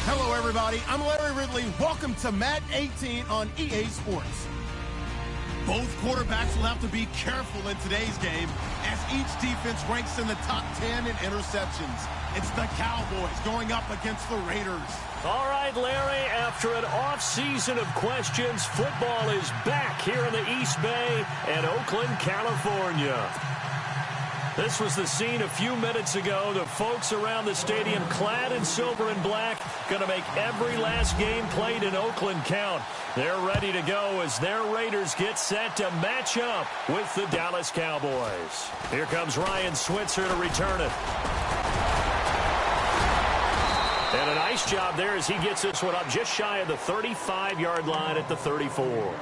Hello, everybody. I'm Larry Ridley. Welcome to Madden 18 on EA Sports. Both quarterbacks will have to be careful in today's game as each defense ranks in the top 10 in interceptions. It's the Cowboys going up against the Raiders. All right, Larry, after an off-season of questions, football is back here in the East Bay and Oakland, California. This was the scene a few minutes ago. The folks around the stadium clad in silver and black going to make every last game played in Oakland count. They're ready to go as their Raiders get set to match up with the Dallas Cowboys. Here comes Ryan Switzer to return it. And a nice job there as he gets this one up just shy of the 35-yard line at the 34.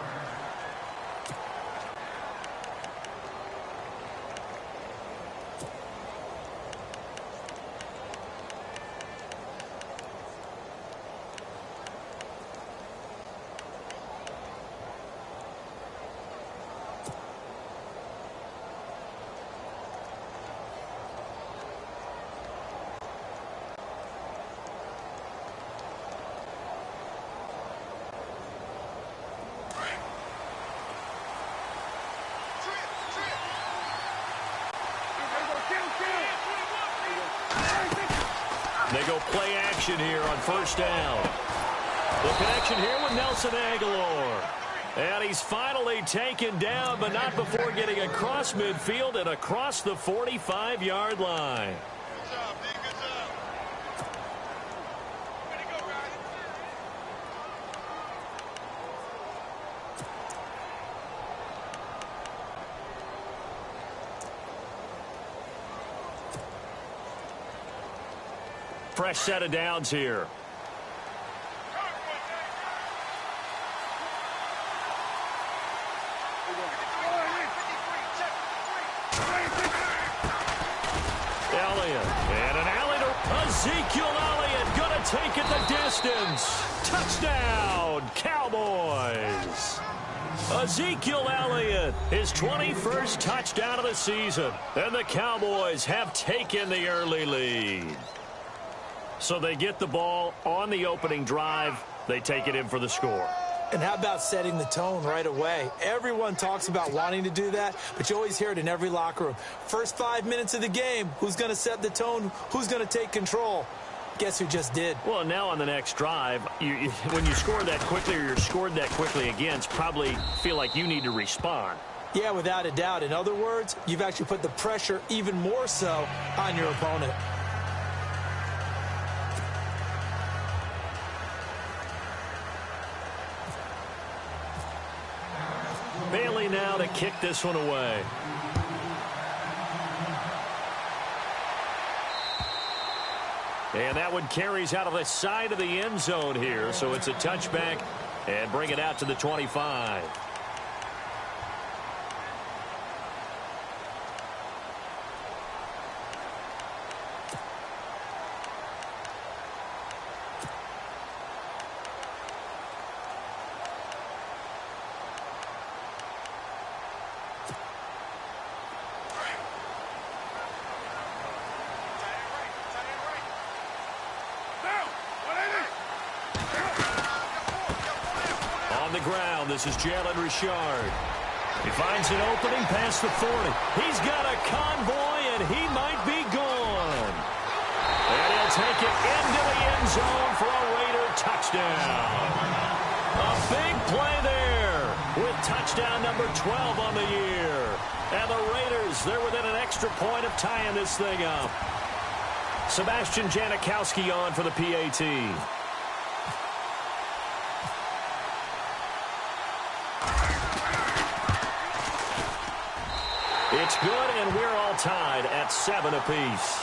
They go play action here on first down. The connection here with Nelson Aguilar. And he's finally taken down, but not before getting across midfield and across the 45-yard line. Good job, D. Good job. Way to go, guys. Fresh set of downs here. Elliott. And an alley to Ezekiel Elliott. Going to take it the distance. Touchdown, Cowboys. Ezekiel Elliott, his 21st touchdown of the season. And the Cowboys have taken the early lead. So they get the ball on the opening drive. They take it in for the score. And how about setting the tone right away? Everyone talks about wanting to do that, but you always hear it in every locker room. First 5 minutes of the game, who's going to set the tone? Who's going to take control? Guess who just did? Well, now on the next drive, when you score that quickly or you're scored that quickly against, probably feel like you need to respond. Yeah, without a doubt. In other words, you've actually put the pressure even more so on your opponent. Bailey now to kick this one away. And that one carries out of the side of the end zone here. So it's a touchback and bring it out to the 25. Ground. This is Jalen Richard. He finds an opening past the 40. He's got a convoy, and he might be gone. And he'll take it into the end zone for a Raider touchdown. A big play there with touchdown number 12 on the year. And the Raiders, they're within an extra point of tying this thing up. Sebastian Janikowski on for the PAT. It's good, and we're all tied at 7 apiece.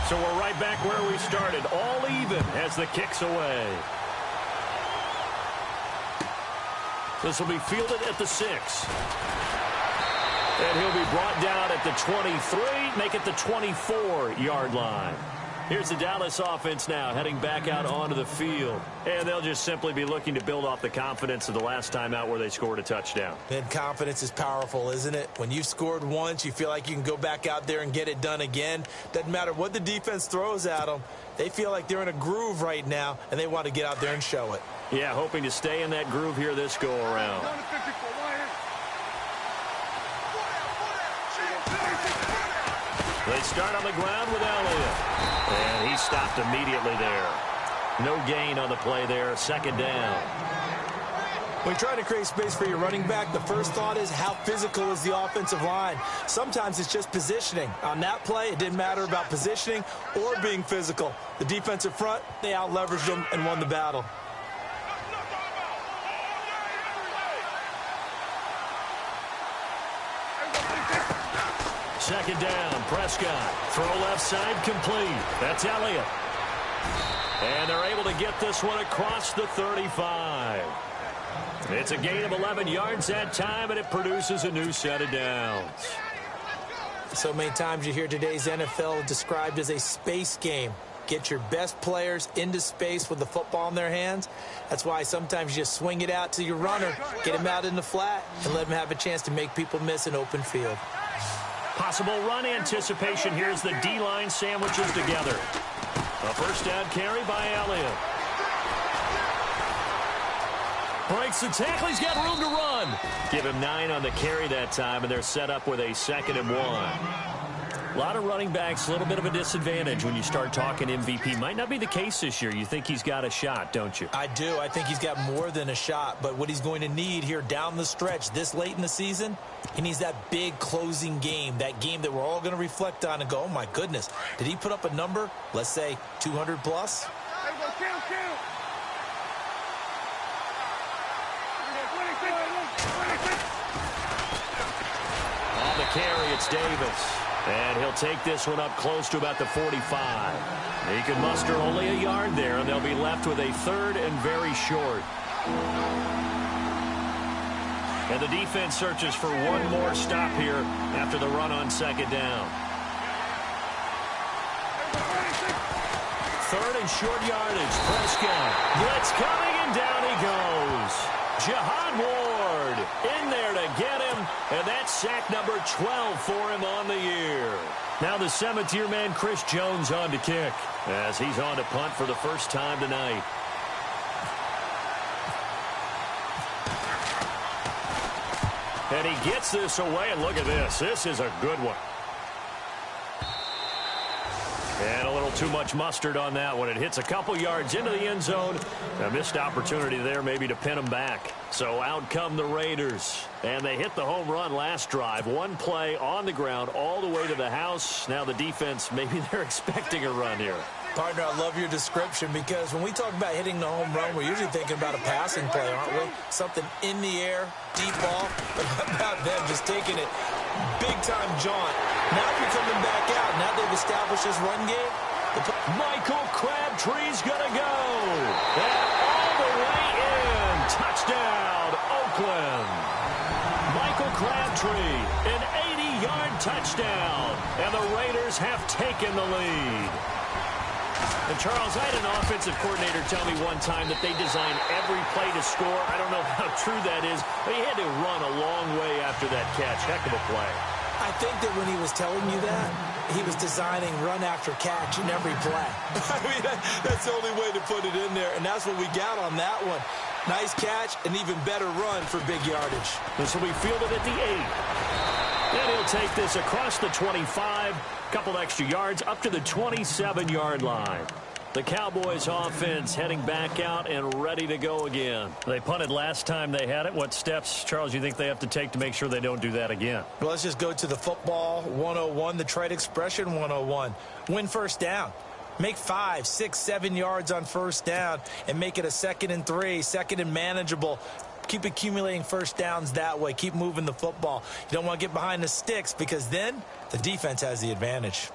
So we're right back where we started, all even as the kick's away. This will be fielded at the 6. And he'll be brought down at the 23, make it the 24-yard line. Here's the Dallas offense now heading back out onto the field. And they'll just simply be looking to build off the confidence of the last time out where they scored a touchdown. And confidence is powerful, isn't it? When you've scored once, you feel like you can go back out there and get it done again. Doesn't matter what the defense throws at them. They feel like they're in a groove right now, and they want to get out there and show it. Yeah, hoping to stay in that groove here this go-around. They start on the ground with Elliott. And he stopped immediately there. No gain on the play there. Second down. When you're trying to create space for your running back, the first thought is how physical is the offensive line. Sometimes it's just positioning. On that play, it didn't matter about positioning or being physical. The defensive front, they out-leveraged them and won the battle. Second down, Prescott. Throw left side complete. That's Elliott. And they're able to get this one across the 35. It's a gain of 11 yards that time, and it produces a new set of downs. So many times you hear today's NFL described as a space game. Get your best players into space with the football in their hands. That's why sometimes you just swing it out to your runner, get him out in the flat, and let him have a chance to make people miss an open field. Possible run anticipation. Here's the D-line sandwiches together. A first down carry by Elliott. Breaks the tackle. He's got room to run. Give him 9 on the carry that time, and they're set up with a 2nd and 1. A lot of running backs, a little bit of a disadvantage when you start talking MVP. Might not be the case this year. You think he's got a shot, don't you? I do. I think he's got more than a shot. But what he's going to need here down the stretch this late in the season, he needs that big closing game, that game that we're all going to reflect on and go, oh, my goodness, did he put up a number, let's say 200 plus? On the carry, it's Davis. And he'll take this one up close to about the 45. He can muster only a yard there, and they'll be left with a 3rd and very short. And the defense searches for one more stop here after the run on 2nd down. 3rd and short yardage. Prescott. Blitz coming, and down he goes. Jihad Ward in there to get him, and that's sack number 12 for him on the year. Now the 7th-year man, Chris Jones, on to kick, as he's on to punt for the first time tonight. And he gets this away, and look at this. This is a good one. And a little too much mustard on that one. It hits a couple yards into the end zone. A missed opportunity there maybe to pin them back. So out come the Raiders. And they hit the home run last drive. One play on the ground all the way to the house. Now the defense, maybe they're expecting a run here. Partner, I love your description because when we talk about hitting the home run, we're usually thinking about a passing play, aren't we? Something in the air, deep ball. But how about them just taking it big-time jaunt? Now you're coming back out. Now they've established this run game. Michael Crabtree's going to go. And all the way in. Touchdown, Oakland. Michael Crabtree, an 80-yard touchdown. And the Raiders have taken the lead. And, Charles, I had an offensive coordinator tell me one time that they design every play to score. I don't know how true that is, but he had to run a long way after that catch. Heck of a play. I think that when he was telling you that, he was designing run after catch in every play. I mean, that's the only way to put it in there, and that's what we got on that one. Nice catch, an even better run for big yardage. This will be fielded at the 8. And he'll take this across the 25, couple extra yards up to the 27-yard line. The Cowboys offense heading back out and ready to go again. They punted last time they had it. What steps, Charles, you think they have to take to make sure they don't do that again? Well, let's just go to the football 101, the trade expression 101. Win first down. Make 5, 6, 7 yards on first down and make it a 2nd and 3, 2nd and manageable. Keep accumulating first downs that way. Keep moving the football. You don't want to get behind the sticks because then the defense has the advantage.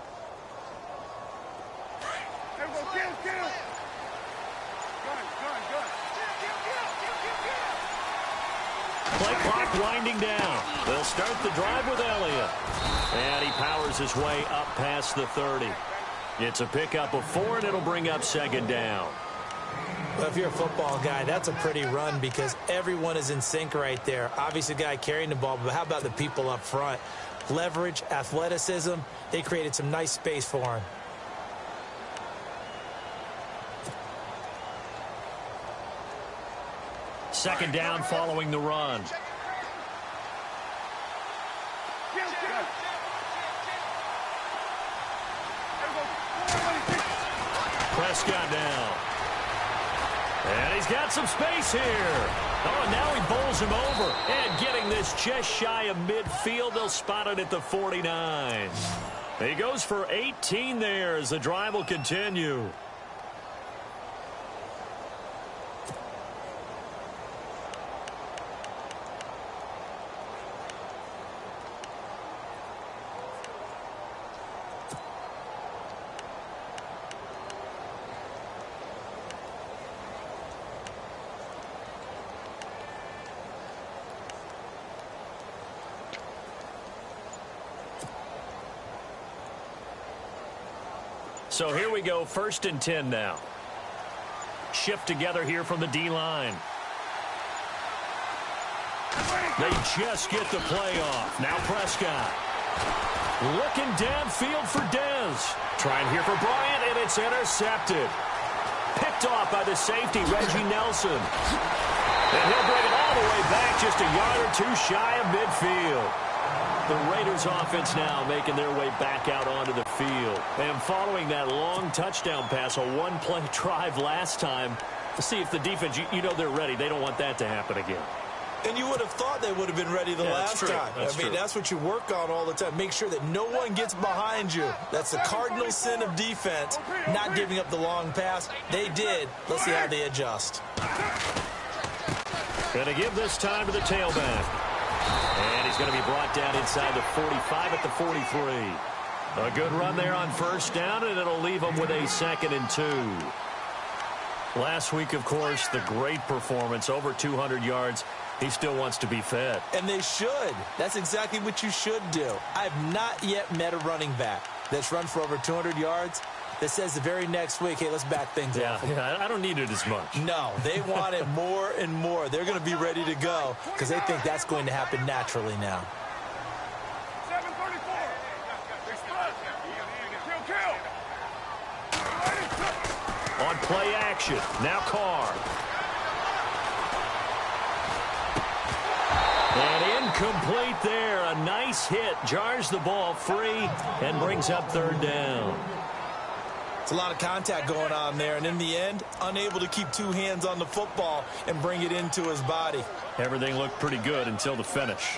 Play clock winding down. They'll start the drive with Elliott. And he powers his way up past the 30. It's a pickup of 4, and it'll bring up second down. Well, if you're a football guy, that's a pretty run because everyone is in sync right there. Obviously, the guy carrying the ball, but how about the people up front? Leverage, athleticism, they created some nice space for him. Second down following the run. Prescott down. And he's got some space here. Oh, and now he bowls him over. And getting this just shy of midfield, they'll spot it at the 49. He goes for 18 there as the drive will continue. So here we go, 1st and 10 now. Shift together here from the D-line. They just get the play off. Now Prescott. Looking downfield for Dez. Trying here for Bryant, and it's intercepted. Picked off by the safety, Reggie Nelson. And he'll bring it all the way back just a yard or two shy of midfield. The Raiders offense now making their way back out onto the field. And following that long touchdown pass, a one-play drive last time, to see if the defense, you know they're ready. They don't want that to happen again. And you would have thought they would have been ready the last time. That's what you work on all the time. Make sure that no one gets behind you. That's the cardinal sin of defense, not giving up the long pass. They did. Let's see how they adjust. Going to give this time to the tailback. And he's going to be brought down inside the 45 at the 43. A good run there on 1st down, and it'll leave him with a 2nd and 2. Last week, of course, the great performance, over 200 yards. He still wants to be fed. And they should. That's exactly what you should do. I've not yet met a running back that's run for over 200 yards that says the very next week, hey, let's back things off. Yeah, I don't need it as much. No, they want it more and more. They're going to be ready to go because they think that's going to happen naturally now. 734. On play action, now Carr. And incomplete there. A nice hit. Jars the ball free and brings up 3rd down. It's a lot of contact going on there, and in the end, unable to keep 2 hands on the football and bring it into his body. Everything looked pretty good until the finish.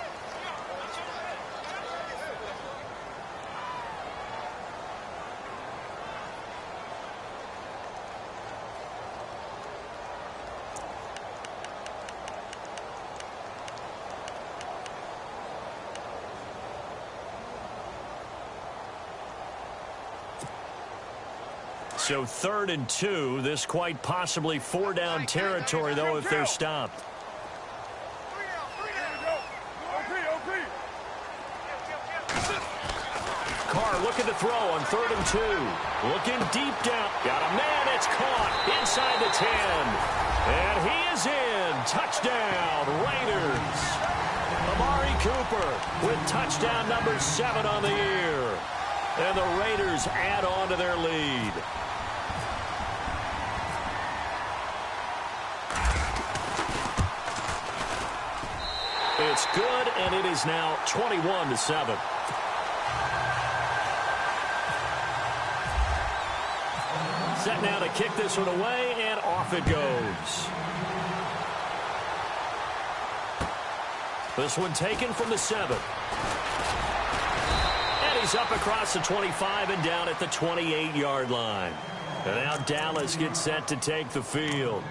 So 3rd and 2. This quite possibly 4-down territory, though, if they're stopped. Carr looking to throw on 3rd and 2. Looking deep down. Got a man. It's caught inside the 10. And he is in. Touchdown, Raiders. Amari Cooper with touchdown number 7 on the year. And the Raiders add on to their lead. It's good, and it is now 21-7. Set now to kick this one away, and off it goes. This one taken from the 7. And he's up across the 25 and down at the 28-yard line. And now Dallas gets set to take the field.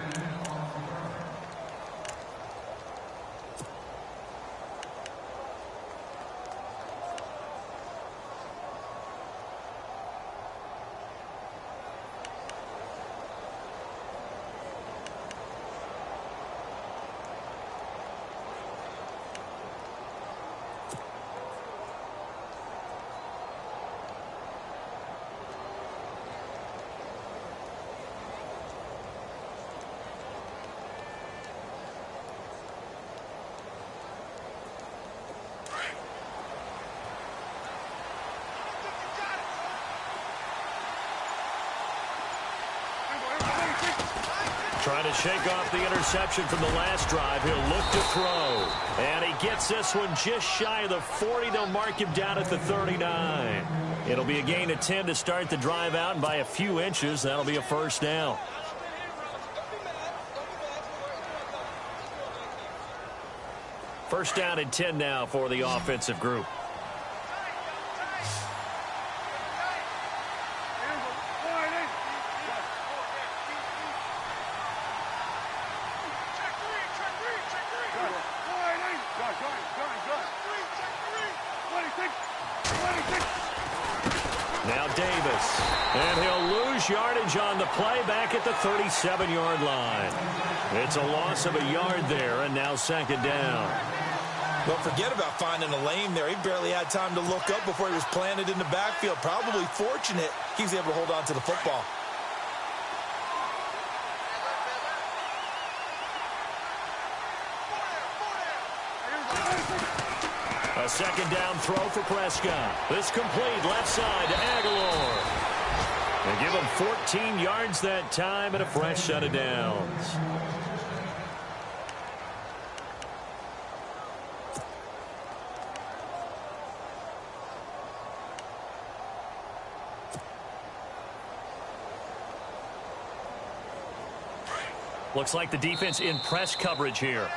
Trying to shake off the interception from the last drive. He'll look to throw. And he gets this one just shy of the 40. They'll mark him down at the 39. It'll be a gain of 10 to start the drive out, and by a few inches, that'll be a first down. First down and 10 now for the offensive group. Now Davis, and he'll lose yardage on the play back at the 37-yard line. It's a loss of a yard there, and now second down. Don't forget about finding a lane there. He barely had time to look up before he was planted in the backfield. Probably fortunate he was able to hold on to the football. A second down throw for Prescott. This complete left side to Aguilar. They give him 14 yards that time and a fresh set of downs. Looks like the defense in press coverage here.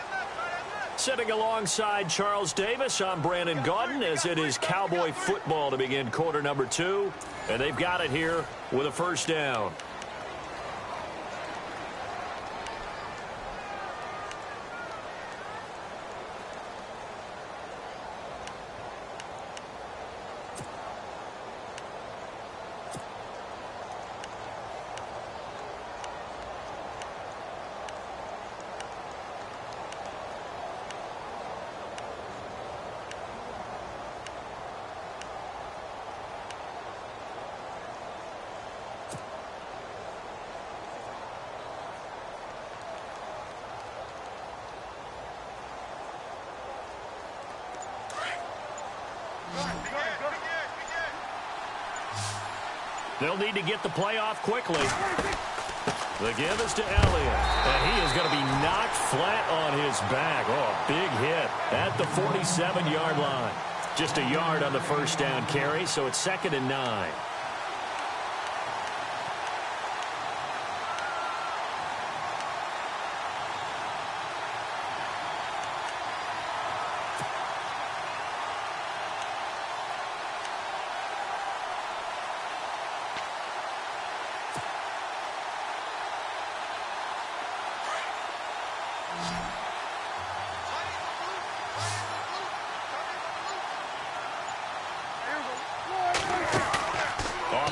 Sitting alongside Charles Davis, I'm Brandon Gaudin, as it is Cowboy football to begin quarter number 2. And they've got it here with a first down. They'll need to get the play off quickly. The give is to Elliott. And he is going to be knocked flat on his back. Oh, a big hit at the 47-yard line. Just a yard on the first down carry, so it's 2nd and 9.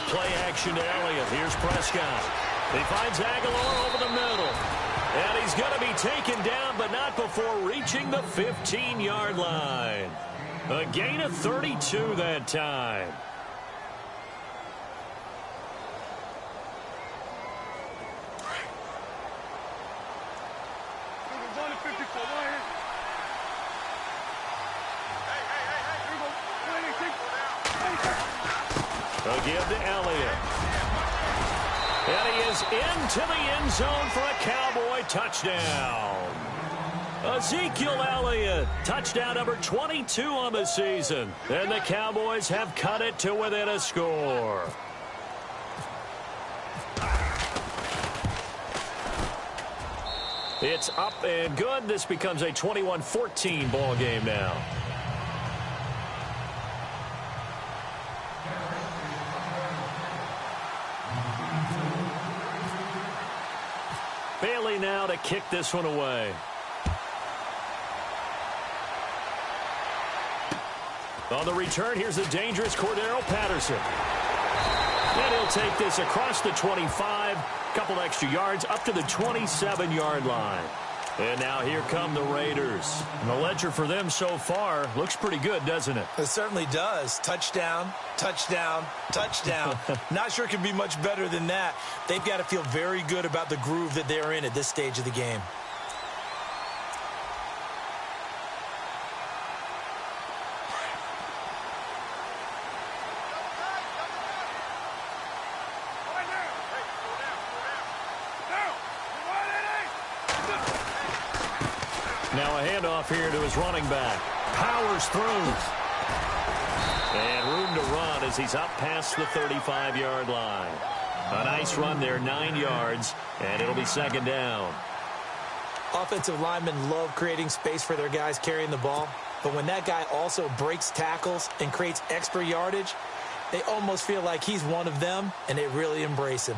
Play action to Elliott. Here's Prescott. He finds Aguilar over the middle. And he's going to be taken down, but not before reaching the 15-yard line. A gain of 32 that time. A give to Elliott. And he is into the end zone for a Cowboy touchdown. Ezekiel Elliott, touchdown number 22 on the season. And the Cowboys have cut it to within a score. It's up and good. This becomes a 21-14 ball game now. Bailey now to kick this one away. On the return, here's the dangerous Cordero Patterson. And he'll take this across the 25, couple extra yards, up to the 27-yard line. And now here come the Raiders. And the ledger for them so far looks pretty good, doesn't it? It certainly does. Touchdown, touchdown, touchdown. Not sure it can be much better than that. They've got to feel very good about the groove that they're in at this stage of the game. Now a handoff here to his running back. Powers through. And room to run as he's up past the 35-yard line. A nice run there, 9 yards, and it'll be second down. Offensive linemen love creating space for their guys carrying the ball, but when that guy also breaks tackles and creates extra yardage, they almost feel like he's one of them, and they really embrace him.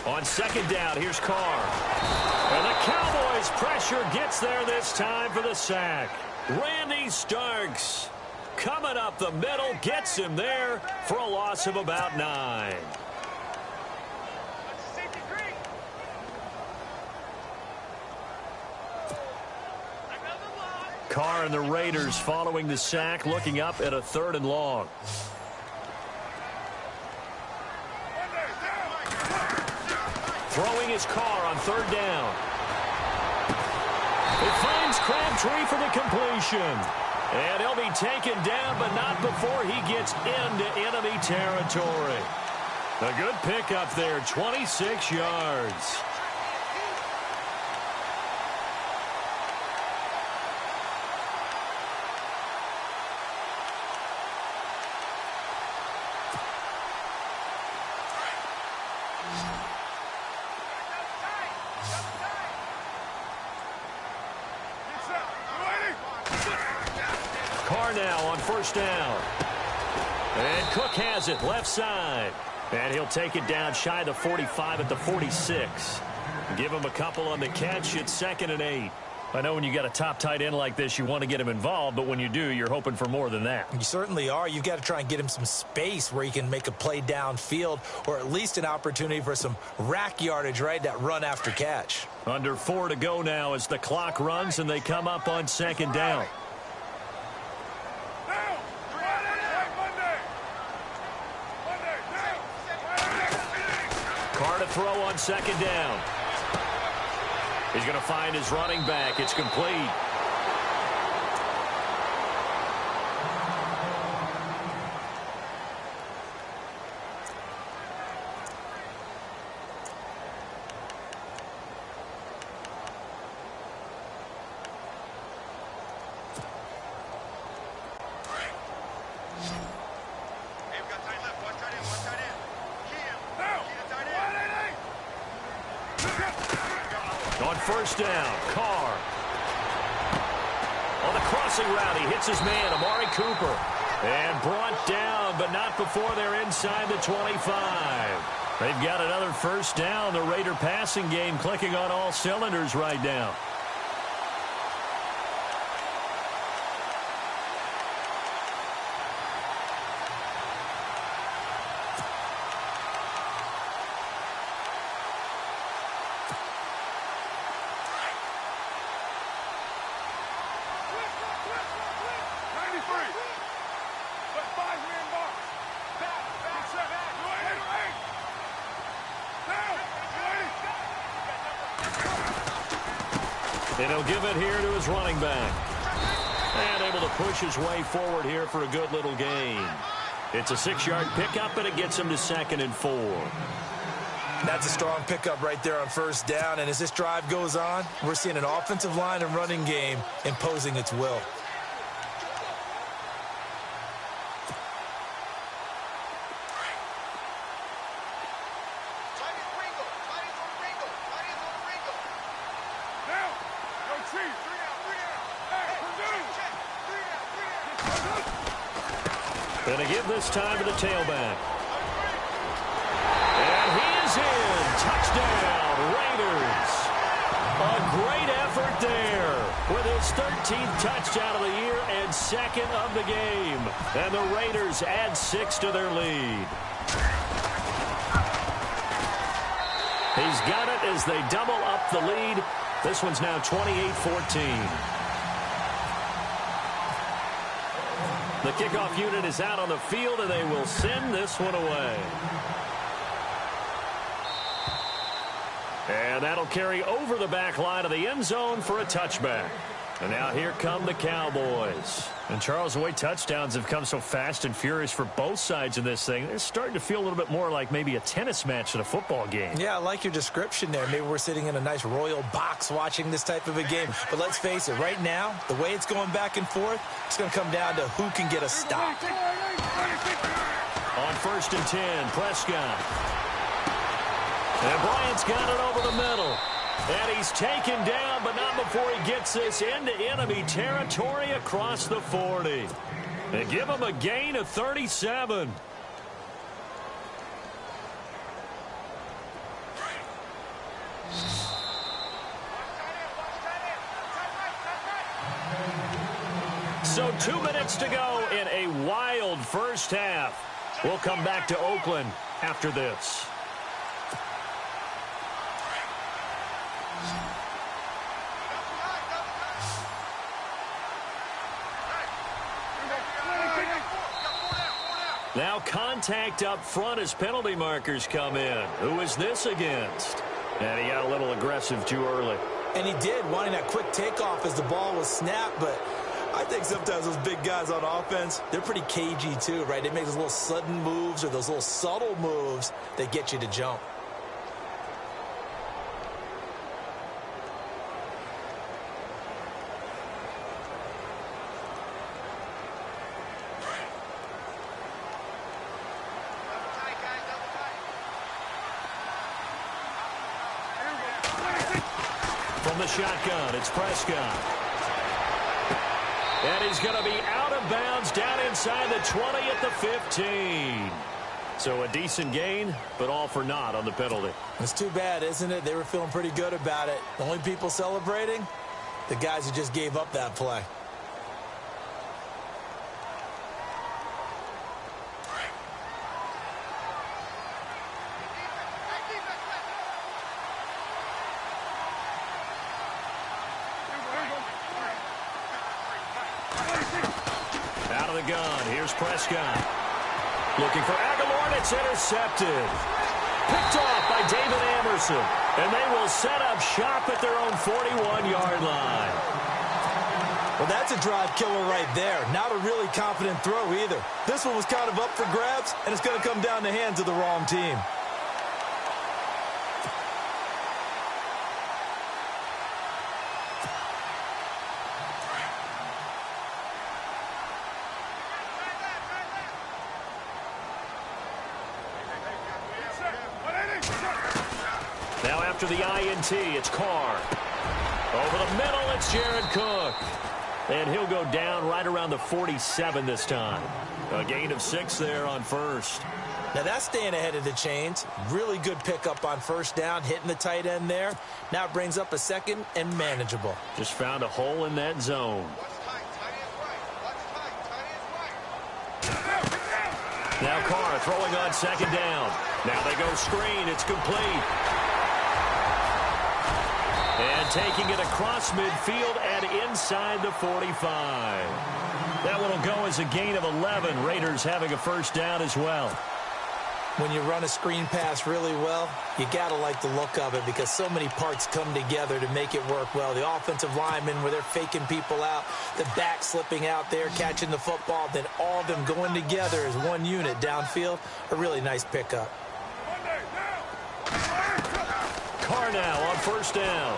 On second down, here's Carr. And the Cowboys' pressure gets there this time for the sack. Randy Starks coming up the middle, gets him there for a loss of about 9. Carr and the Raiders following the sack, looking up at a 3rd and long. Throwing his Carr on 3rd down. It finds Crabtree for the completion. And he'll be taken down, but not before he gets into enemy territory. A good pickup there, 26 yards. Carr now on 1st down. And Cook has it left side. And he'll take it down shy of the 45 at the 46. Give him a couple on the catch. It's 2nd and 8. I know when you got a top tight end like this, you want to get him involved, but when you do, you're hoping for more than that. You certainly are. You've got to try and get him some space where he can make a play downfield, or at least an opportunity for some rack yardage, right? That run after catch. Under 4 to go now as the clock runs and they come up on 2nd down. Carr to throw on 2nd down. He's going to find his running back. It's complete. On 1st down, Carr. On the crossing route, he hits his man, Amari Cooper. And brought down, but not before they're inside the 25. They've got another 1st down. The Raider passing game clicking on all cylinders right now. And he'll give it here to his running back. And able to push his way forward here for a good little gain. It's a 6-yard pickup, and it gets him to 2nd and 4. That's a strong pickup right there on 1st down. And as this drive goes on, we're seeing an offensive line and running game imposing its will. And a give this time to the tailback. And he is in. Touchdown, Raiders. A great effort there with his 13th touchdown of the year and 2nd of the game. And the Raiders add 6 to their lead. He's got it as they double up the lead. This one's now 28-14. The kickoff unit is out on the field, and they will send this one away. And that'll carry over the back line of the end zone for a touchback. And now here come the Cowboys. And, Charles, the way touchdowns have come so fast and furious for both sides in this thing, it's starting to feel a little bit more like maybe a tennis match than a football game. Yeah, I like your description there. Maybe we're sitting in a nice royal box watching this type of a game. But let's face it, right now, the way it's going back and forth, it's going to come down to who can get a stop. On 1st and 10, Prescott. And Bryant's got it over the middle. And he's taken down, but not before he gets this into enemy territory across the 40. They give him a gain of 37. So 2 minutes to go in a wild first half. We'll come back to Oakland after this. Now contact up front as penalty markers come in. Who is this against? And he got a little aggressive too early. And he did, wanting that quick takeoff as the ball was snapped. But I think sometimes those big guys on offense, they're pretty cagey too, right? They make those little sudden moves or those little subtle moves that get you to jump. From the shotgun, it's Prescott. And he's going to be out of bounds down inside the 20 at the 15. So a decent gain, but all for naught on the penalty. It's too bad, isn't it? They were feeling pretty good about it. The only people celebrating, the guys who just gave up that play. Out of the gun, here's Prescott. Looking for Aguilar, and it's intercepted. Picked off by David Amerson. And they will set up shop at their own 41-yard line. Well, that's a drive killer right there. Not a really confident throw either. This one was kind of up for grabs, and it's going to come down the hands of the wrong team. Now after the INT, it's Carr. Over the middle, it's Jared Cook. And he'll go down right around the 47 this time. A gain of 6 there on first. Now that's staying ahead of the chains. Really good pickup on first down, hitting the tight end there. Now it brings up a second and manageable. Just found a hole in that zone. Now Carr throwing on second down. Now they go screen. It's complete. And taking it across midfield and inside the 45. That one will go as a gain of 11. Raiders having a first down as well. When you run a screen pass really well, you got to like the look of it because so many parts come together to make it work well. The offensive linemen where they're faking people out, the back slipping out there, catching the football, then all of them going together as one unit downfield. A really nice pickup. Carr now on first down.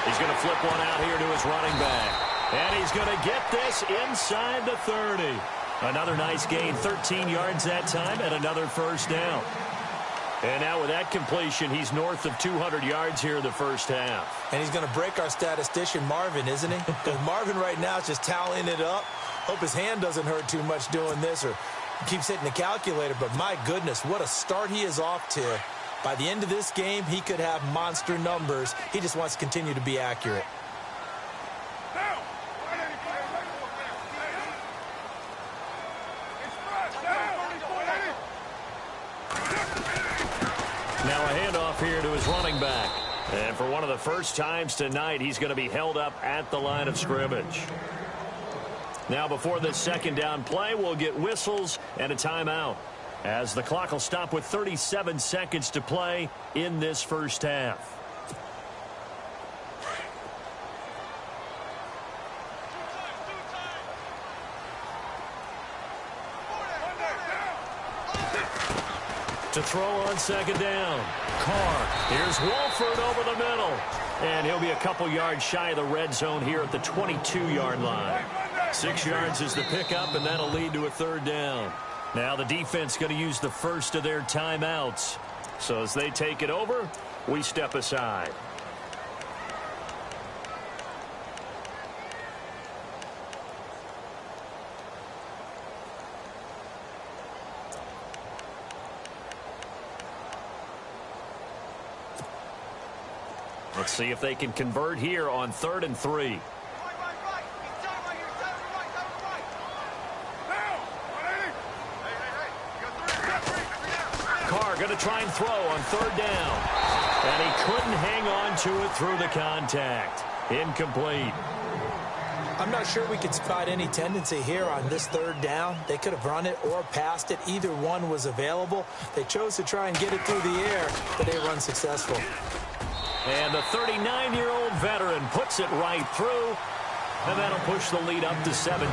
He's going to flip one out here to his running back. And he's going to get this inside the 30. Another nice gain, 13 yards that time, and another first down. And now with that completion, he's north of 200 yards here in the first half. And he's going to break our statistician, Marvin, isn't he? Because Marvin right now is just tallying it up. Hope his hand doesn't hurt too much doing this or keeps hitting the calculator. But my goodness, what a start he is off to. By the end of this game, he could have monster numbers. He just wants to continue to be accurate. Now a handoff here to his running back. And for one of the first times tonight, he's going to be held up at the line of scrimmage. Now before this second down play, we'll get whistles and a timeout. as the clock will stop with 37 seconds to play in this first half. To throw on second down. Carr. Here's Wolford over the middle. And he'll be a couple yards shy of the red zone here at the 22-yard line. 6 yards is the pickup, and that'll lead to a third down. Now the defense going to use the first of their timeouts. So as they take it over, we step aside. Let's see if they can convert here on 3rd and 3. Carr going to try and throw on 3rd down. And he couldn't hang on to it through the contact. Incomplete. I'm not sure we could spot any tendency here on this 3rd down. They could have run it or passed it. Either one was available. They chose to try and get it through the air, but they were unsuccessful. And the 39-year-old veteran puts it right through, and that'll push the lead up to 17.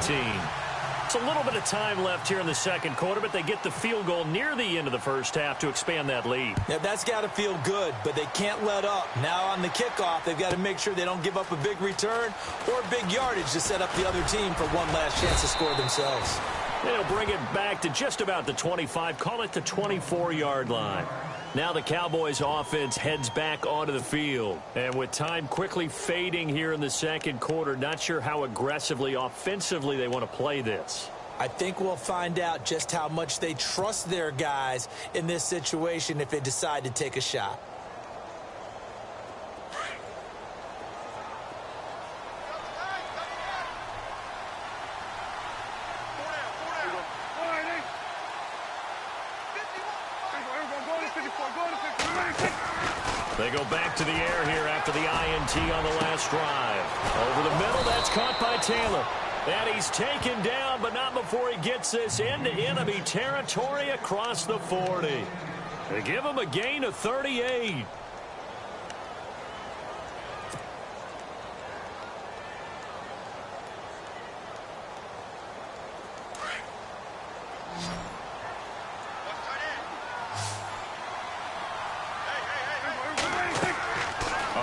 It's a little bit of time left here in the second quarter, but they get the field goal near the end of the first half to expand that lead. Now, that's got to feel good, but they can't let up. Now on the kickoff, they've got to make sure they don't give up a big return or big yardage to set up the other team for one last chance to score themselves. They'll bring it back to just about the 25, call it the 24-yard line. Now the Cowboys offense heads back onto the field. And with time quickly fading here in the second quarter, not sure how aggressively, offensively they want to play this. I think we'll find out just how much they trust their guys in this situation if they decide to take a shot. They go back to the air here after the INT on the last drive. Over the middle, that's caught by Taylor. And he's taken down, but not before he gets this into enemy territory across the 40. They give him a gain of 38.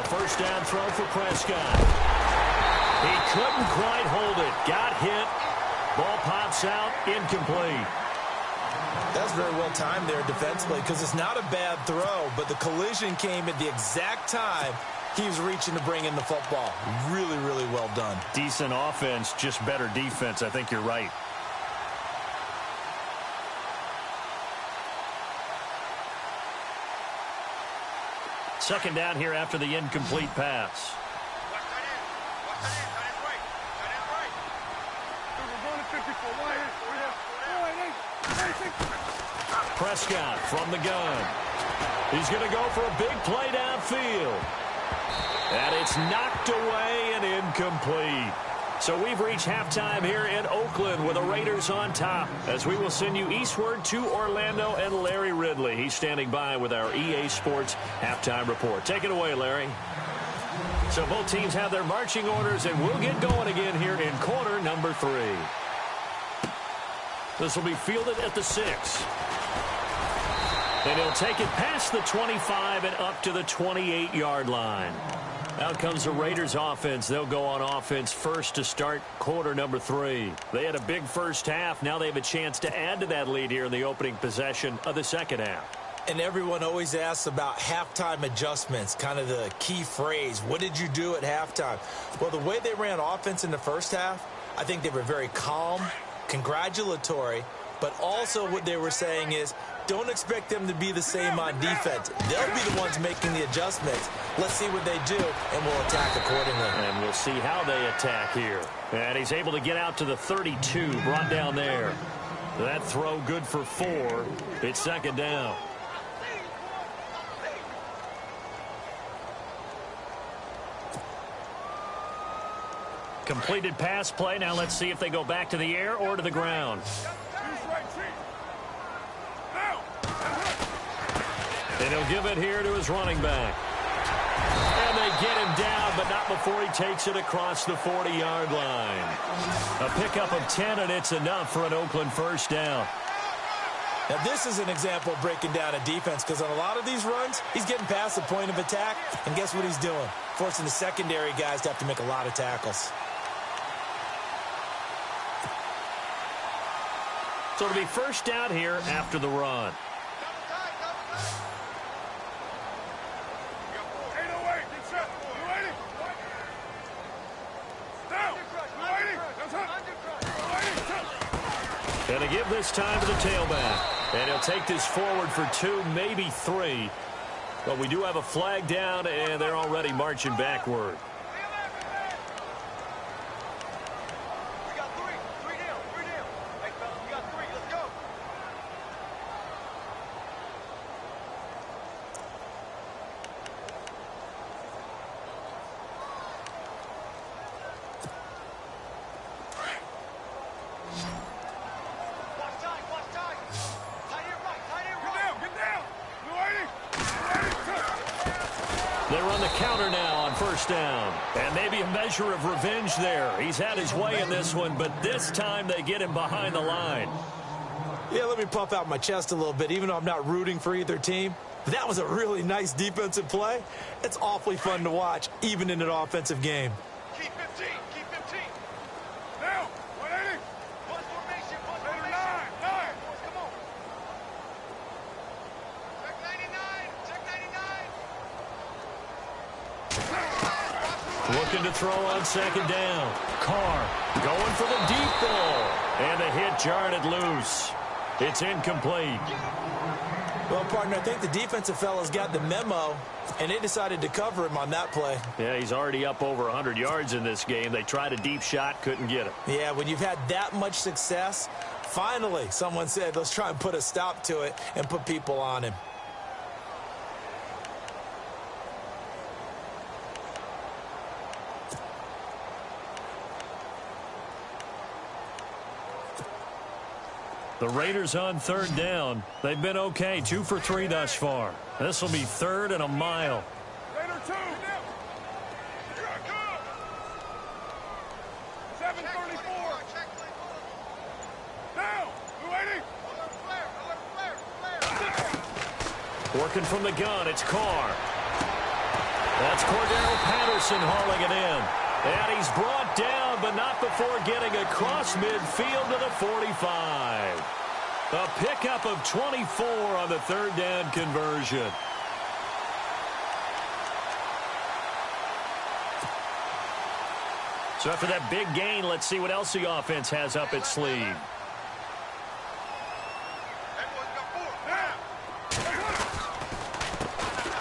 First down throw for Prescott. He couldn't quite hold it. Got hit. Ball pops out. Incomplete. That's very well timed there defensively because it's not a bad throw, but the collision came at the exact time he was reaching to bring in the football. Really, really well done. Decent offense, just better defense. I think you're right. Second down here after the incomplete pass. Prescott from the gun. He's going to go for a big play downfield. And it's knocked away and incomplete. So we've reached halftime here in Oakland with the Raiders on top as we will send you eastward to Orlando and Larry Ridley. He's standing by with our EA Sports halftime report. Take it away, Larry. So both teams have their marching orders, and we'll get going again here in quarter number 3. This will be fielded at the 6. And he'll take it past the 25 and up to the 28-yard line. Out comes the Raiders offense. They'll go on offense first to start quarter number 3. They had a big first half. Now they have a chance to add to that lead here in the opening possession of the second half. And everyone always asks about halftime adjustments, kind of the key phrase. What did you do at halftime? Well, the way they ran offense in the first half, I think they were very calm, congratulatory, but also what they were saying is, don't expect them to be the same on defense. They'll be the ones making the adjustments. Let's see what they do, and we'll attack accordingly. And we'll see how they attack here. And he's able to get out to the 32, brought down there. That throw good for 4. It's second down. Completed pass play. Now let's see if they go back to the air or to the ground. And he'll give it here to his running back. And they get him down, but not before he takes it across the 40-yard line. A pickup of 10, and it's enough for an Oakland first down. Now, this is an example of breaking down a defense, because on a lot of these runs, he's getting past the point of attack, and guess what he's doing? Forcing the secondary guys to have to make a lot of tackles. So it'll be first down here after the run. And to give this time to the tailback. And he'll take this forward for 2, maybe 3. But we do have a flag down, and they're already marching backward. We got 3. 3 down. 3 down. Hey, fellas, we got 3. Let's go. They run the counter now on first down. And maybe a measure of revenge there. He's had his way in this one, but this time they get him behind the line. Yeah, let me puff out my chest a little bit, even though I'm not rooting for either team. That was a really nice defensive play. It's awfully fun to watch, even in an offensive game. Keep 15. Keep 15. Now, 180. Plus formation. Plus formation. 9. Come on. Check 99. Check 99. Looking to throw on second down. Carr going for the deep ball. And the hit jarred it loose. It's incomplete. Well, partner, I think the defensive fellas got the memo, and they decided to cover him on that play. Yeah, he's already up over 100 yards in this game. They tried a deep shot, couldn't get it. Yeah, when you've had that much success, finally someone said, let's try and put a stop to it and put people on him. The Raiders on third down. They've been okay, 2 for 3 thus far. This will be 3rd and a mile. Raider 2. Here I come. 734. Down. 280. Working from the gun, it's Carr. That's Cordero Patterson hauling it in. And he's brought down, but not before getting across midfield to the 45. A pickup of 24 on the third down conversion. So after that big gain, let's see what else the offense has up its sleeve.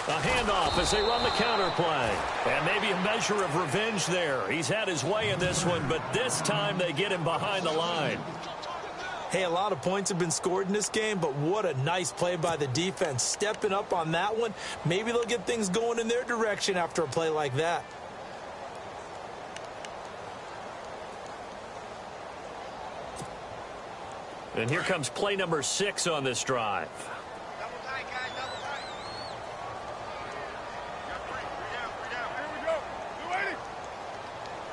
A handoff as they run the counter play. And maybe a measure of revenge there. He's had his way in this one, but this time they get him behind the line. Hey, a lot of points have been scored in this game, but what a nice play by the defense. Stepping up on that one, maybe they'll get things going in their direction after a play like that. And here comes play number 6 on this drive. Double tight, guys. Double tight. Got 3. 3 down. 3 down. Here we go. 280.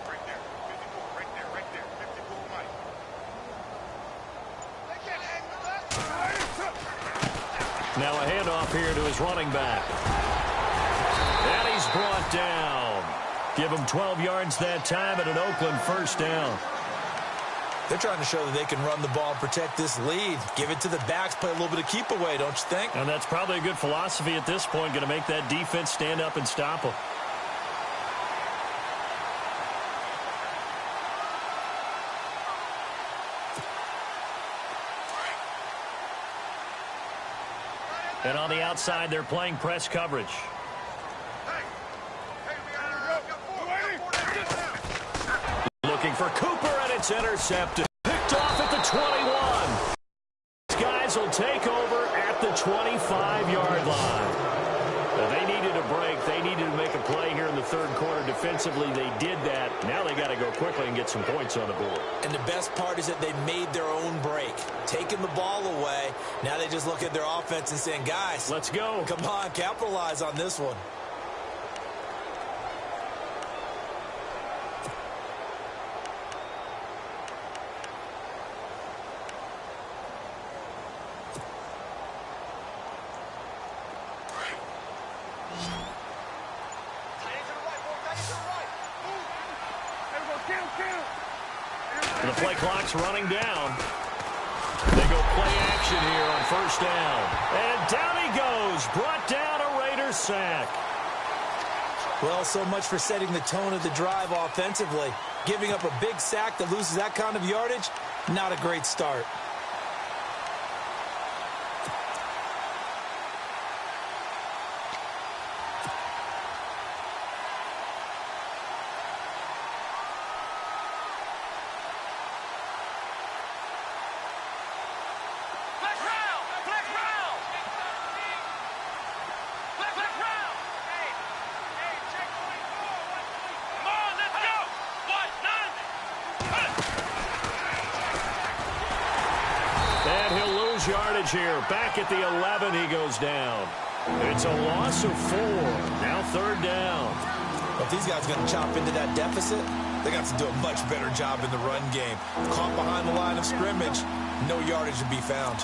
Right there. 54. Right there. Right there. 54 Mike. They can't hang with us. 280. Now a handoff here to his running back. And he's brought down. Give him 12 yards that time and an Oakland first down. They're trying to show that they can run the ball and protect this lead. Give it to the backs, play a little bit of keep away, don't you think? And that's probably a good philosophy at this point, going to make that defense stand up and stop them. And on the outside, they're playing press coverage. Looking for Cooper, and it's intercepted. Picked off at the 21. These guys will take over at the 25-yard line. Now, they needed a break. They needed to make a play here in the third quarter defensively. They did that. Now they got got to go quickly and get some points on the board. And the best part is that they made their own break. Taking the ball away, now they just look at their offense and saying, guys, let's go. Come on, capitalize on this one. The play clock's running down. They go play action here on first down. And down he goes. Brought down a Raiders sack. Well, so much for setting the tone of the drive offensively. Giving up a big sack that loses that kind of yardage, not a great start. Yardage here. Back at the 11, he goes down. It's a loss of 4. Now third down. Well, if these guys are going to chop into that deficit, they got to do a much better job in the run game. Caught behind the line of scrimmage, no yardage to be found.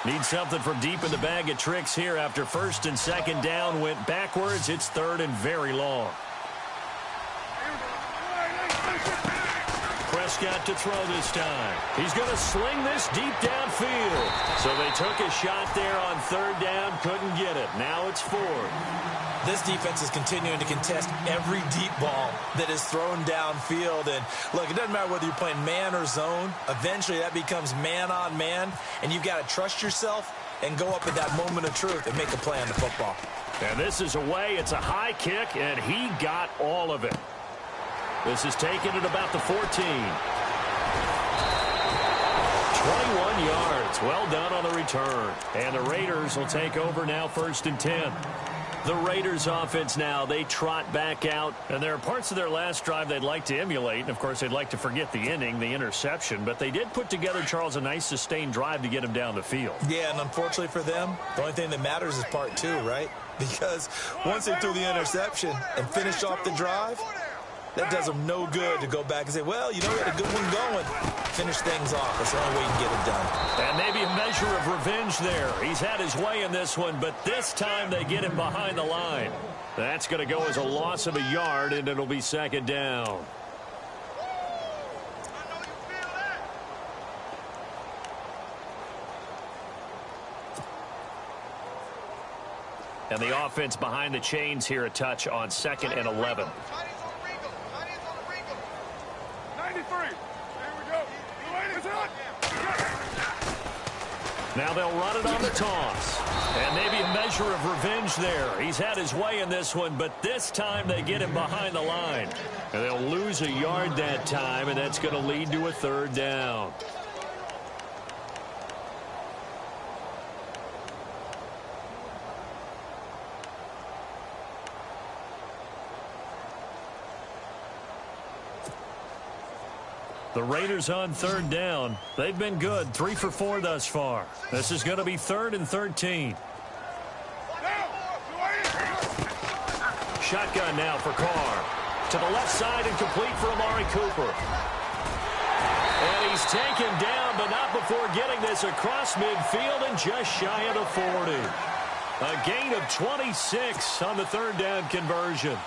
Need something from deep in the bag of tricks here after first and second down went backwards. It's third and very long. Prescott to throw this time. He's going to sling this deep downfield. So they took a shot there on third down, couldn't get it. Now it's fourth. This defense is continuing to contest every deep ball that is thrown downfield. And, look, it doesn't matter whether you're playing man or zone. Eventually, that becomes man on man, and you've got to trust yourself and go up at that moment of truth and make a play on the football. And this is away. It's a high kick, and he got all of it. This is taken at about the 14. 21 yards. Well done on the return. And the Raiders will take over now first and 10. The Raiders offense now, they trot back out. And there are parts of their last drive they'd like to emulate. And, of course, they'd like to forget the inning, the interception. But they did put together, Charles, a nice sustained drive to get him down the field. Yeah, and unfortunately for them, the only thing that matters is part 2, right? Because once they threw the interception and finished off the drive, that does them no good to go back and say, well, you know, we had a good one going. Finish things off. That's the only way you can get it done. And maybe a measure of revenge there. He's had his way in this one, but this time they get him behind the line. That's going to go as a loss of a yard, and it'll be second down. And the offense behind the chains here a touch on second and 11. 93. There we go. Now they'll run it on the toss. And maybe a measure of revenge there. He's had his way in this one, but this time they get him behind the line. And they'll lose a yard that time, and that's going to lead to a third down. The Raiders on third down. They've been good, 3 for 4 thus far. This is going to be third and 13. Shotgun now for Carr. To the left side and complete for Amari Cooper. And he's taken down, but not before getting this across midfield and just shy of the 40. A gain of 26 on the third down conversion.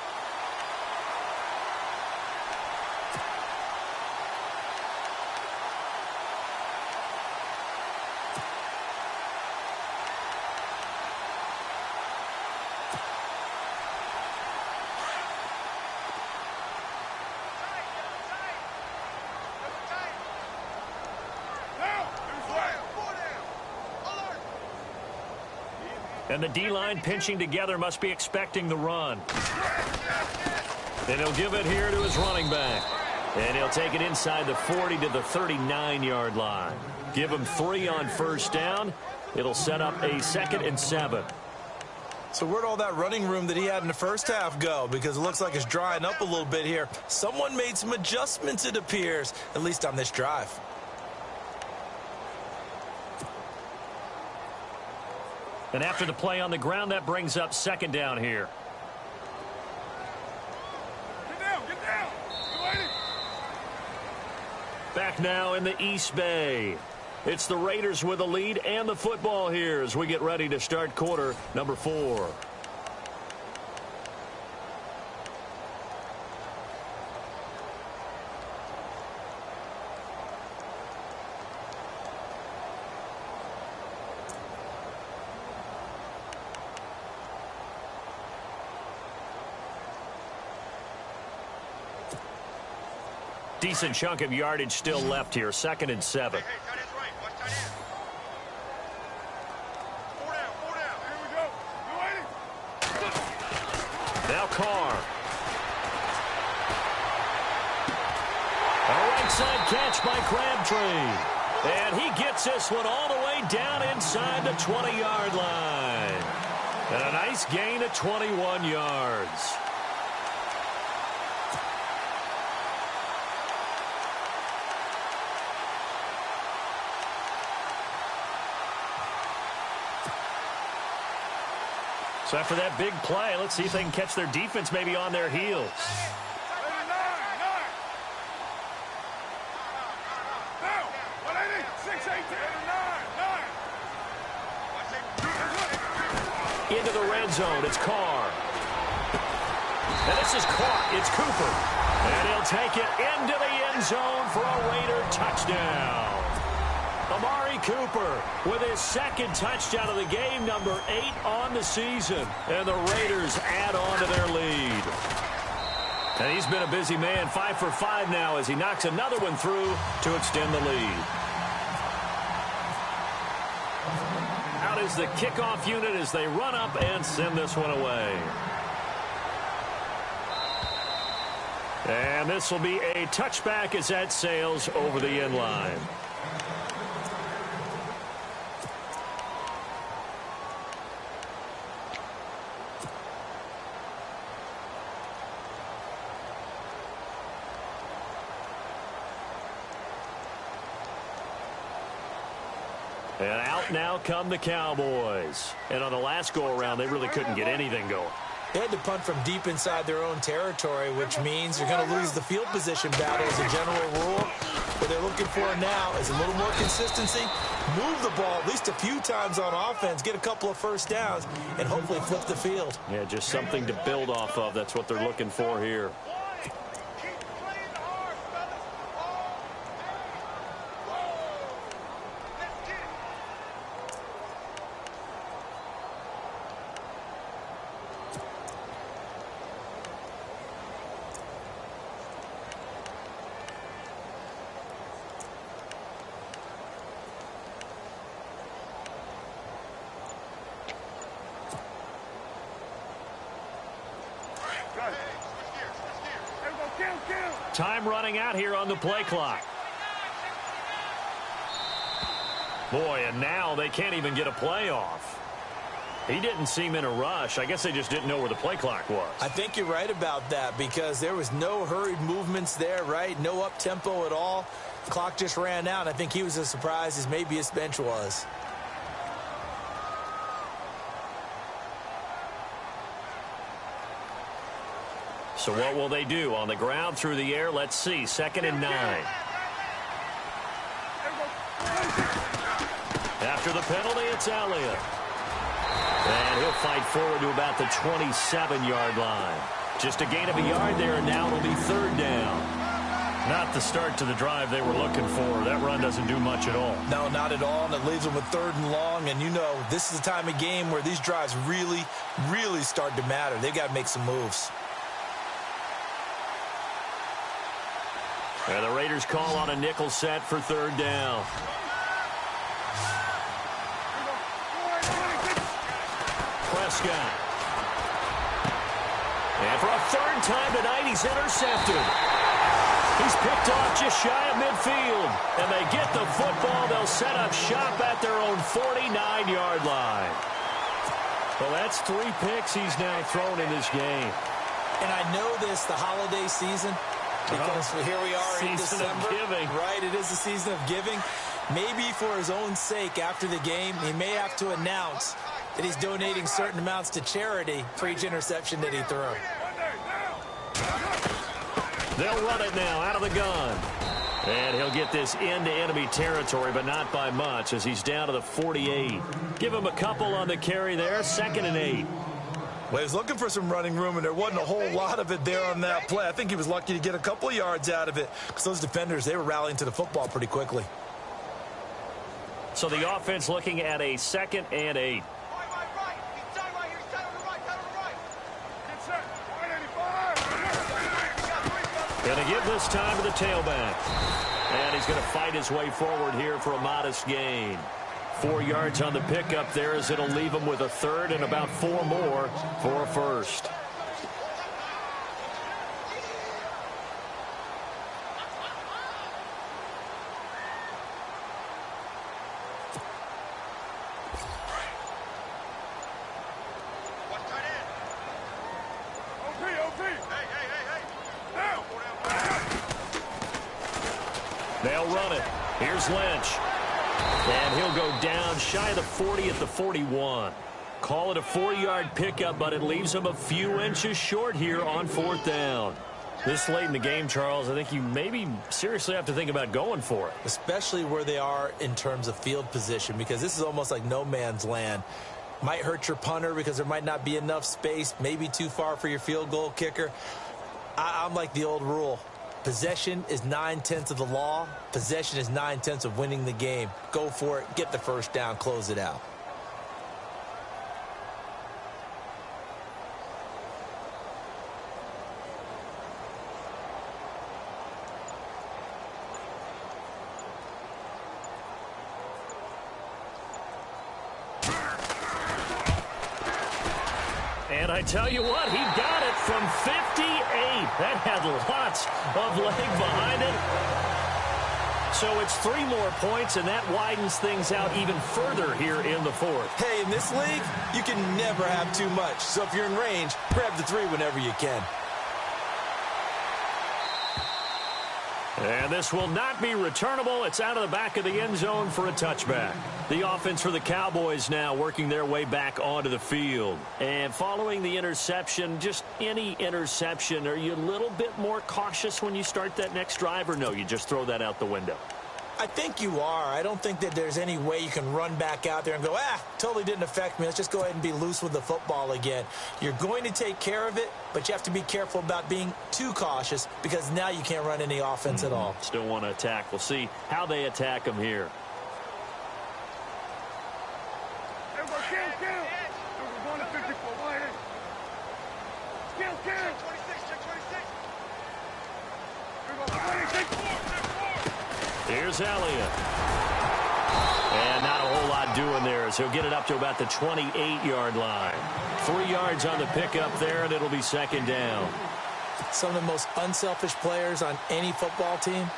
And the D-line pinching together must be expecting the run. And he'll give it here to his running back. And he'll take it inside the 40 to the 39-yard line. Give him 3 on first down. It'll set up a 2nd and 7. So where'd all that running room that he had in the first half go? Because it looks like it's drying up a little bit here. Someone made some adjustments, it appears, at least on this drive. And after the play on the ground, that brings up 2nd down here. Get down, get down. You waiting? Back now in the East Bay. It's the Raiders with the lead and the football here as we get ready to start quarter number 4. Decent chunk of yardage still left here. 2nd and 7. Hey, tight end's right. Watch tight end. 4 down, 4 down. Here we go. You waiting? Now Carr. A right side catch by Crabtree. And he gets this one all the way down inside the 20-yard line. And a nice gain of 21 yards. So after that big play, let's see if they can catch their defense maybe on their heels. Into the red zone, it's Carr. And this is caught, it's Cooper. And he'll take it into the end zone for a Raider touchdown. Amari Cooper with his 2nd touchdown of the game, number 8 on the season. And the Raiders add on to their lead. And he's been a busy man, 5 for 5 now as he knocks another one through to extend the lead. Out is the kickoff unit as they run up and send this one away. And this will be a touchback as that sails over the end line. And out now come the Cowboys. And on the last go-around, they really couldn't get anything going. They had to punt from deep inside their own territory, which means you're going to lose the field position battle as a general rule. What they're looking for now is a little more consistency, move the ball at least a few times on offense, get a couple of first downs, and hopefully flip the field. Yeah, just something to build off of. That's what they're looking for here. Time running out here on the play clock. Boy, and now they can't even get a play off. He didn't seem in a rush. I guess they just didn't know where the play clock was. I think you're right about that because there was no hurried movements there, right? No up-tempo at all. The clock just ran out. I think he was as surprised as maybe his bench was. So what will they do? On the ground, through the air, let's see. 2nd and 9. After the penalty, it's Elliott. And he'll fight forward to about the 27-yard line. Just a gain of a yard there, and now it'll be 3rd down. Not the start to the drive they were looking for. That run doesn't do much at all. No, not at all, and it leaves them with 3rd and long. And, you know, this is the time of game where these drives really, really start to matter. They've got to make some moves. And the Raiders call on a nickel set for 3rd down. Prescott. And for a third time tonight, he's intercepted. He's picked off just shy of midfield. And they get the football. They'll set up shop at their own 49-yard line. Well, that's 3 picks he's now thrown in this game. And I know this, the holiday season, because here we are in December. Season of giving. Right, it is the season of giving. Maybe for his own sake after the game, he may have to announce that he's donating certain amounts to charity for each interception that he threw. They'll run it now out of the gun. And he'll get this into enemy territory, but not by much as he's down to the 48. Give him a couple on the carry there, 2nd and 8. Well, he was looking for some running room, and there wasn't a whole lot of it there on that play. I think he was lucky to get a couple of yards out of it because those defenders, they were rallying to the football pretty quickly. So the offense looking at a 2nd and 8. Going to give this time to the tailback. And he's going to fight his way forward here for a modest gain. 4 yards on the pickup there as it'll leave him with a 3rd and about 4 more for a 1st. They'll run it. Here's Lynch. And he'll go down shy of the 40 at the 41. Call it a 4-yard pickup, but it leaves him a few inches short here on 4th down. This late in the game, Charles, I think you maybe seriously have to think about going for it. Especially where they are in terms of field position, because this is almost like no man's land. Might hurt your punter because there might not be enough space, maybe too far for your field goal kicker. I'm like the old rule. Possession is 9/10 of the law. Possession is 9/10 of winning the game. Go for it. Get the 1st down. Close it out. And I tell you what, he got it from 58. That had lots of leg behind it. So it's 3 more points, and that widens things out even further here in the 4th. Hey, in this league, you can never have too much. So if you're in range, grab the 3 whenever you can. And this will not be returnable. It's out of the back of the end zone for a touchback. The offense for the Cowboys now working their way back onto the field. And following the interception, just any interception, are you a little bit more cautious when you start that next drive, or no, you just throw that out the window? I think you are. I don't think that there's any way you can run back out there and go, totally didn't affect me. Let's just go ahead and be loose with the football again. You're going to take care of it, but you have to be careful about being too cautious because now you can't run any offense at all. Still want to attack. We'll see how they attack him here. Here's Elliott. And not a whole lot doing there as he'll get it up to about the 28-yard line. 3 yards on the pickup there, and it'll be 2nd down. Some of the most unselfish players on any football team,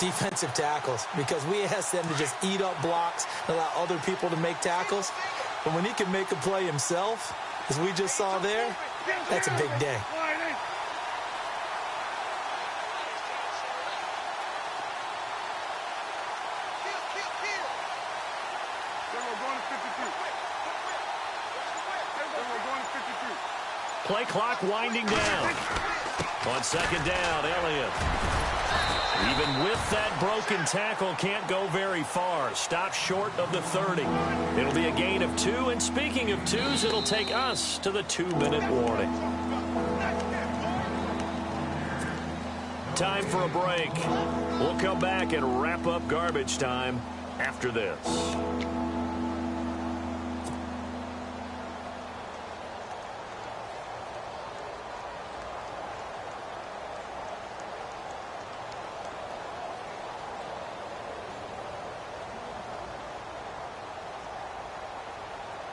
defensive tackles, because we ask them to just eat up blocks and allow other people to make tackles. But when he can make a play himself, as we just saw there, that's a big day. Play clock winding down. On 2nd down, Elliott. Even with that broken tackle, can't go very far. Stop short of the 30. It'll be a gain of 2, and speaking of 2s, it'll take us to the 2-minute warning. Time for a break. We'll come back and wrap up garbage time after this.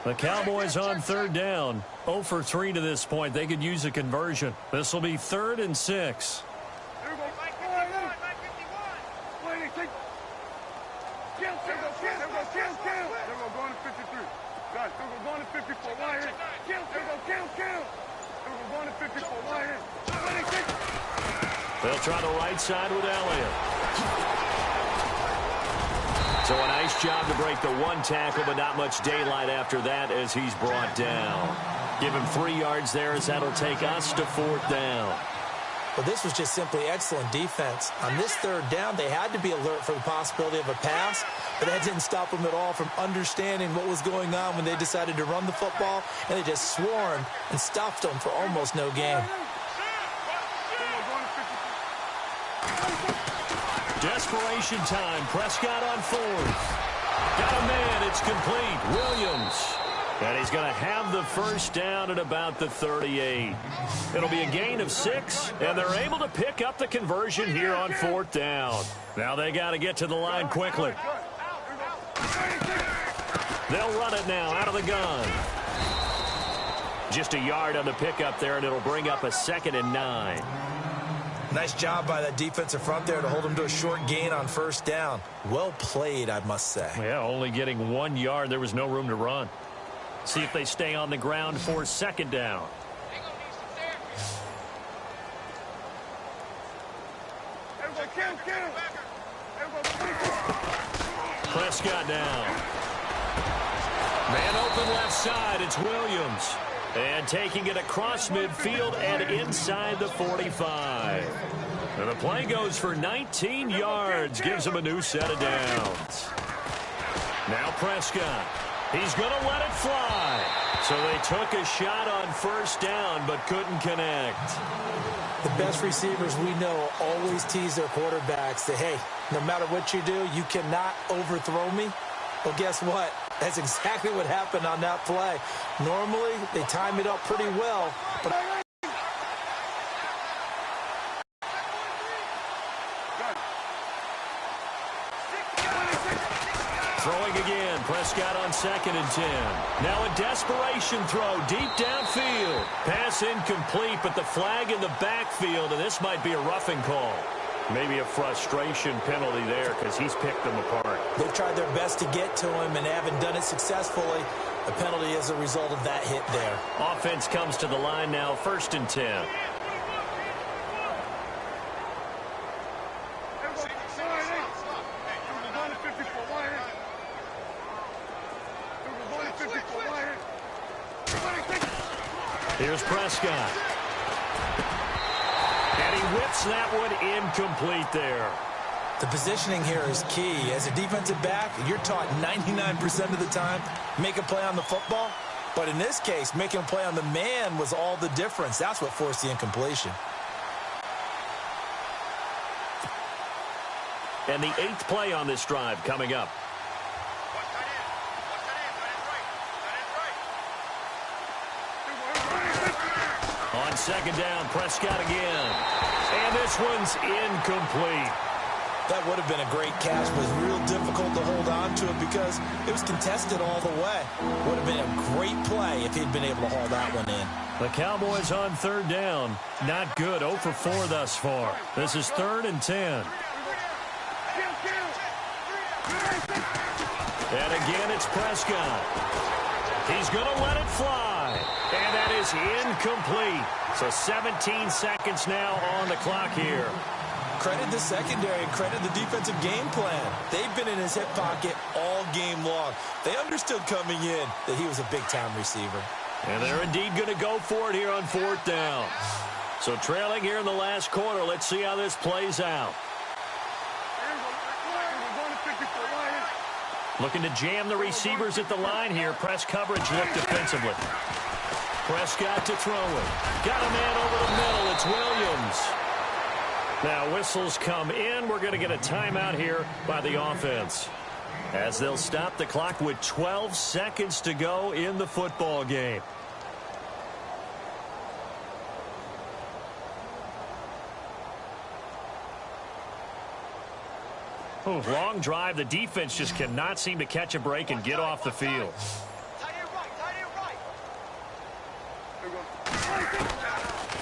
The Cowboys on third down. 0 for 3 to this point. They could use a conversion. This will be 3rd and 6. They'll try the right side with Elliott. So a nice job to break the one tackle, but not much daylight after that as he's brought down. Give him 3 yards there as that'll take us to 4th down. Well, this was just simply excellent defense. On this 3rd down, they had to be alert for the possibility of a pass, but that didn't stop them at all from understanding what was going on when they decided to run the football, and they just swarmed and stuffed them for almost no gain. Desperation time. Prescott on 4th. Got a man. It's complete. Williams. And he's going to have the first down at about the 38. It'll be a gain of 6, and they're able to pick up the conversion here on 4th down. Now they got to get to the line quickly. They'll run it now out of the gun. Just a yard on the pickup there, and it'll bring up a 2nd and 9. Nice job by that defensive front there to hold them to a short gain on 1st down. Well played, I must say. Yeah, only getting 1 yard. There was no room to run. See if they stay on the ground for 2nd down. Prescott down. Man open left side. It's Williams. And taking it across midfield and inside the 45. And the play goes for 19 yards. Gives him a new set of downs. Now Prescott. He's going to let it fly. So they took a shot on 1st down but couldn't connect. The best receivers we know always tease their quarterbacks that, hey, no matter what you do, you cannot overthrow me. Well, guess what? That's exactly what happened on that play. Normally, they time it up pretty well, but throwing again. Prescott on 2nd and 10. Now a desperation throw deep downfield. Pass incomplete, but the flag in the backfield, and this might be a roughing call. Maybe a frustration penalty there because he's picked them apart. They've tried their best to get to him and haven't done it successfully. The penalty is a result of that hit there. Offense comes to the line now, 1st and 10. Here's Prescott. And he whips that one incomplete there. The positioning here is key. As a defensive back, you're taught 99% of the time, make a play on the football. But in this case, making a play on the man was all the difference. That's what forced the incompletion. And the 8th play on this drive coming up. On 2nd down, Prescott again. And this one's incomplete. That would have been a great catch, but it was real difficult to hold on to it because it was contested all the way. Would have been a great play if he'd been able to haul that one in. The Cowboys on 3rd down. Not good. 0 for 4 thus far. This is 3rd and 10. And again, it's Prescott. He's going to let it fly. And that is incomplete. So 17 seconds now on the clock here. Credit the secondary and credit the defensive game plan. They've been in his hip pocket all game long. They understood coming in that he was a big-time receiver. And they're indeed going to go for it here on 4th down. So trailing here in the last quarter. Let's see how this plays out. Looking to jam the receivers at the line here. Press coverage look defensively. Prescott to throw it. Got a man over the middle. It's Williams. Now whistles come in. We're going to get a timeout here by the offense, as they'll stop the clock with 12 seconds to go in the football game. Oh, long drive. The defense just cannot seem to catch a break and get off the field.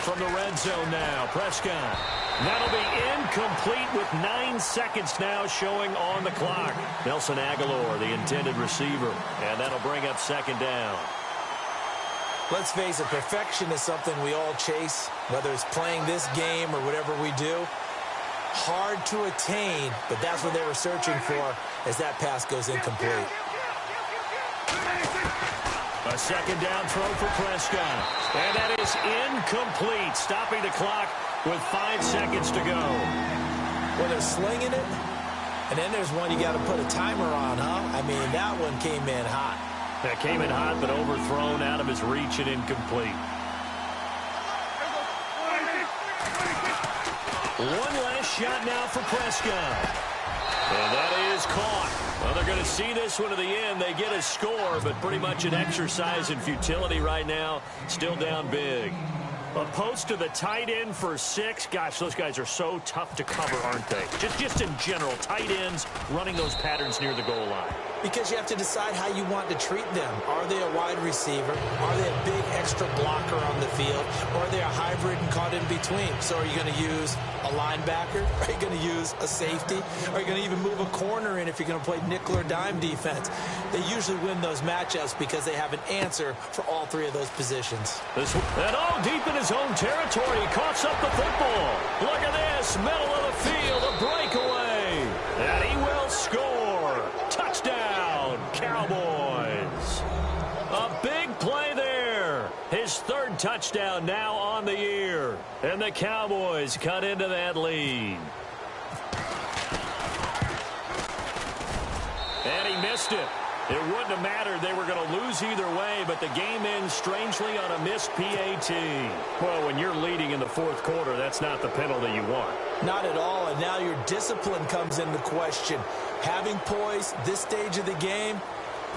from the red zone now. Prescott. That'll be incomplete with 9 seconds now showing on the clock. Nelson Aguilar, the intended receiver. And that'll bring up second down. Let's face it, perfection is something we all chase, whether it's playing this game or whatever we do. Hard to attain, but that's what they were searching for as that pass goes incomplete. A second down throw for Prescott. And that is incomplete, stopping the clock with 5 seconds to go. Well, they're slinging it, and then there's one you got to put a timer on, huh? I mean, that one came in hot. That came in hot, but overthrown out of his reach and incomplete. One last shot now for Prescott. And that is caught. Well, they're going to see this one to the end. They get a score, but pretty much an exercise in futility right now. Still down big. A post to the tight end for 6. Gosh, those guys are so tough to cover, aren't they? Just in general, tight ends running those patterns near the goal line. Because you have to decide how you want to treat them. Are they a wide receiver? Are they a big extra blocker on the field? Or are they a hybrid and caught in between? So are you going to use a linebacker? Are you going to use a safety? Are you going to even move a corner in if you're going to play nickel or dime defense? They usually win those matchups because they have an answer for all 3 of those positions. And deep in his own territory, he coughs up the football. Look at this, middle of the field, a breakaway. And he will score. Touchdown, Cowboys. A big play there. His 3rd touchdown now on the year. And the Cowboys cut into that lead. And he missed it. It wouldn't have mattered. They were going to lose either way, but the game ends strangely on a missed PAT. Well, when you're leading in the 4th quarter, that's not the penalty you want. Not at all, and now your discipline comes into question. Having poise this stage of the game,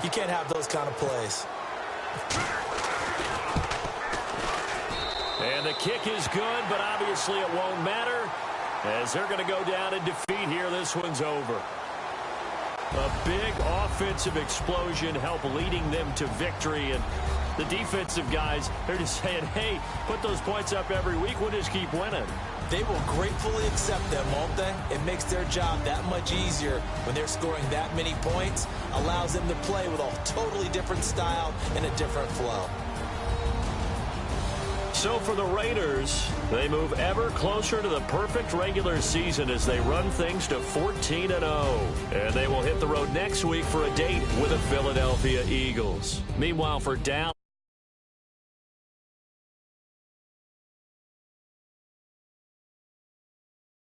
you can't have those kind of plays. And the kick is good, but obviously it won't matter as they're going to go down in defeat here. This one's over. A big offensive explosion helped leading them to victory. And the defensive guys, they're just saying, hey, put those points up every week. We'll just keep winning. They will gratefully accept them, won't they? It makes their job that much easier when they're scoring that many points. Allows them to play with a totally different style and a different flow. So for the Raiders, they move ever closer to the perfect regular season as they run things to 14-0. And they will hit the road next week for a date with the Philadelphia Eagles. Meanwhile, for Dallas,